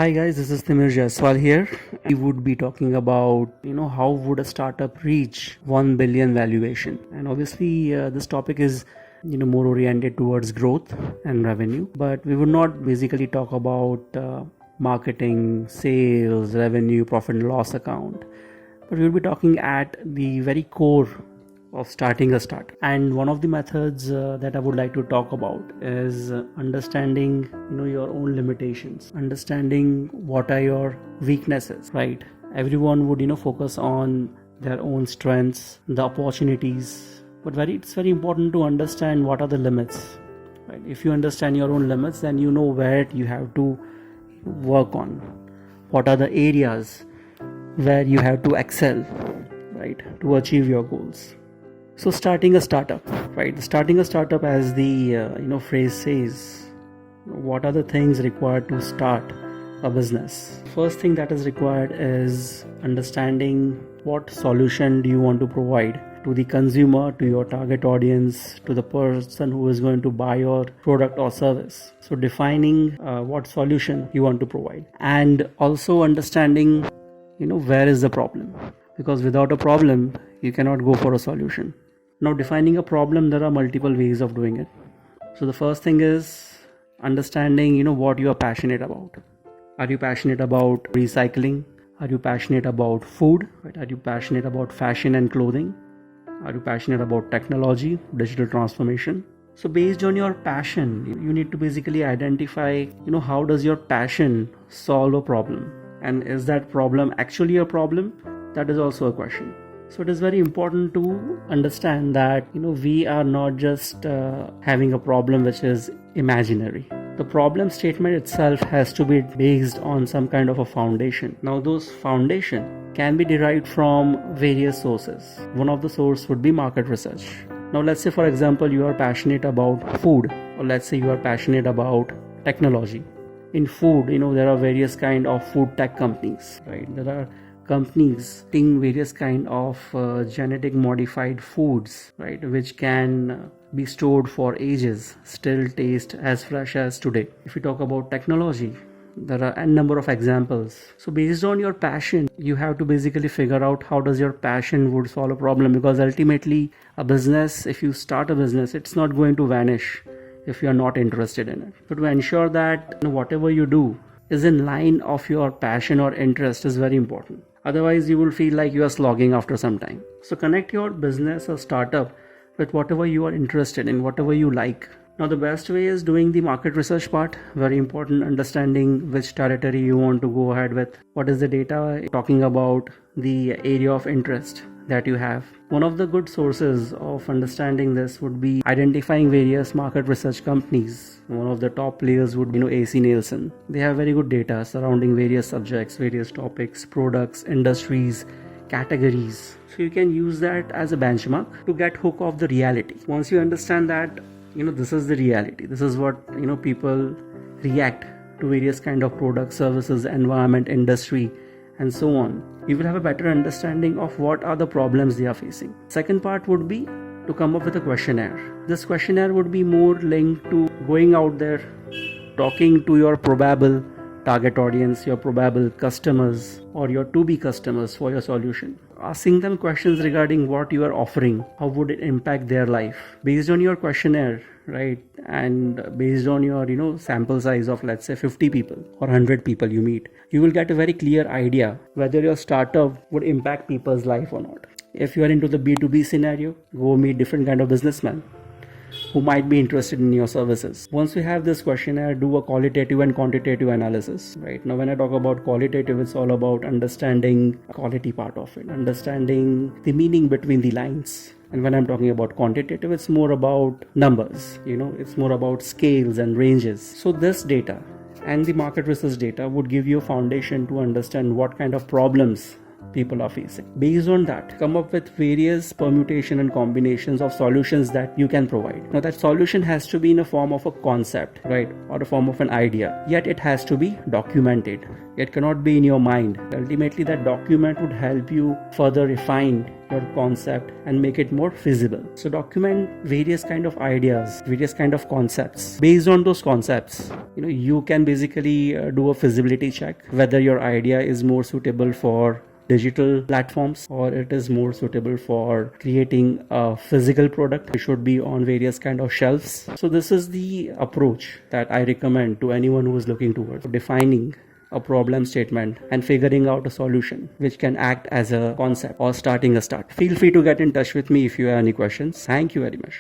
Hi guys, this is Timir Jaiswal here. We would be talking about, how would a startup reach 1 billion valuation? And obviously, this topic is, more oriented towards growth and revenue. But we would not basically talk about marketing, sales, revenue, profit and loss account. But we will be talking at the very core of starting a startup. And one of the methods that I would like to talk about is understanding your own limitations, understanding what are your weaknesses, right? Everyone would focus on their own strengths, the opportunities, but it's very important to understand what are the limits, right? If you understand your own limits, then you know where you have to work on, what are the areas where you have to excel, right, to achieve your goals. So starting a startup, right? Starting a startup, as the phrase says, what are the things required to start a business? First thing that is required is understanding what solution do you want to provide to the consumer, to your target audience, to the person who is going to buy your product or service. So defining what solution you want to provide, and also understanding where is the problem, because without a problem you cannot go for a solution. Now, defining a problem, there are multiple ways of doing it. So the first thing is understanding what you are passionate about. Are you passionate about recycling? Are you passionate about food? Right? Are you passionate about fashion and clothing? Are you passionate about technology, digital transformation? So based on your passion, you need to basically identify how does your passion solve a problem, and is that problem actually a problem? That is also a question. So it is very important to understand that we are not just having a problem which is imaginary. The problem statement itself has to be based on some kind of a foundation. Now those foundation can be derived from various sources. One of the source would be market research. Now let's say, for example, you are passionate about food, or let's say you are passionate about technology. In food, there are various kind of food tech companies, right? There are companies making various kind of genetic modified foods, right, which can be stored for ages, still taste as fresh as today. If we talk about technology, there are a number of examples. So based on your passion, you have to basically figure out how does your passion would solve a problem, because ultimately a business, if you start a business, it's not going to vanish if you are not interested in it. But to ensure that whatever you do is in line of your passion or interest is very important. Otherwise, you will feel like you are slogging after some time. So connect your business or startup with whatever you are interested in, whatever you like. Now, the best way is doing the market research part. Very important, understanding which territory you want to go ahead with. What is the data talking about, the area of interest that you have. One of the good sources of understanding this would be identifying various market research companies. One of the top players would be AC Nielsen. They have very good data surrounding various subjects, various topics, products, industries, categories. So you can use that as a benchmark to get hook of the reality. Once you understand that, this is the reality, this is what people react to various kind of products, services, environment, industry, and so on, you will have a better understanding of what are the problems they are facing. Second part would be to come up with a questionnaire. This questionnaire would be more linked to going out there, talking to your probable target audience, your probable customers, or your to-be customers for your solution. Asking them questions regarding what you are offering, how would it impact their life. Based on your questionnaire, right, and based on your sample size of, let's say, 50 people or 100 people you meet, you will get a very clear idea whether your startup would impact people's life or not. If you are into the B2B scenario, go meet different kind of businessmen who might be interested in your services. Once you have this questionnaire, do a qualitative and quantitative analysis. Right now, when I talk about qualitative, it's all about understanding the quality part of it, understanding the meaning between the lines. And when I'm talking about quantitative, it's more about numbers. It's more about scales and ranges. So this data and the market research data would give you a foundation to understand what kind of problems people are facing. Based on that, come up with various permutation and combinations of solutions that you can provide. Now that solution has to be in a form of a concept, right, or a form of an idea, yet it has to be documented. It cannot be in your mind. Ultimately, that document would help you further refine your concept and make it more feasible. So document various kind of ideas, various kind of concepts. Based on those concepts, you can basically do a feasibility check whether your idea is more suitable for digital platforms or it is more suitable for creating a physical product. It should be on various kind of shelves. So this is the approach that I recommend to anyone who is looking towards defining a problem statement and figuring out a solution which can act as a concept or starting a start. Feel free to get in touch with me if you have any questions. Thank you very much.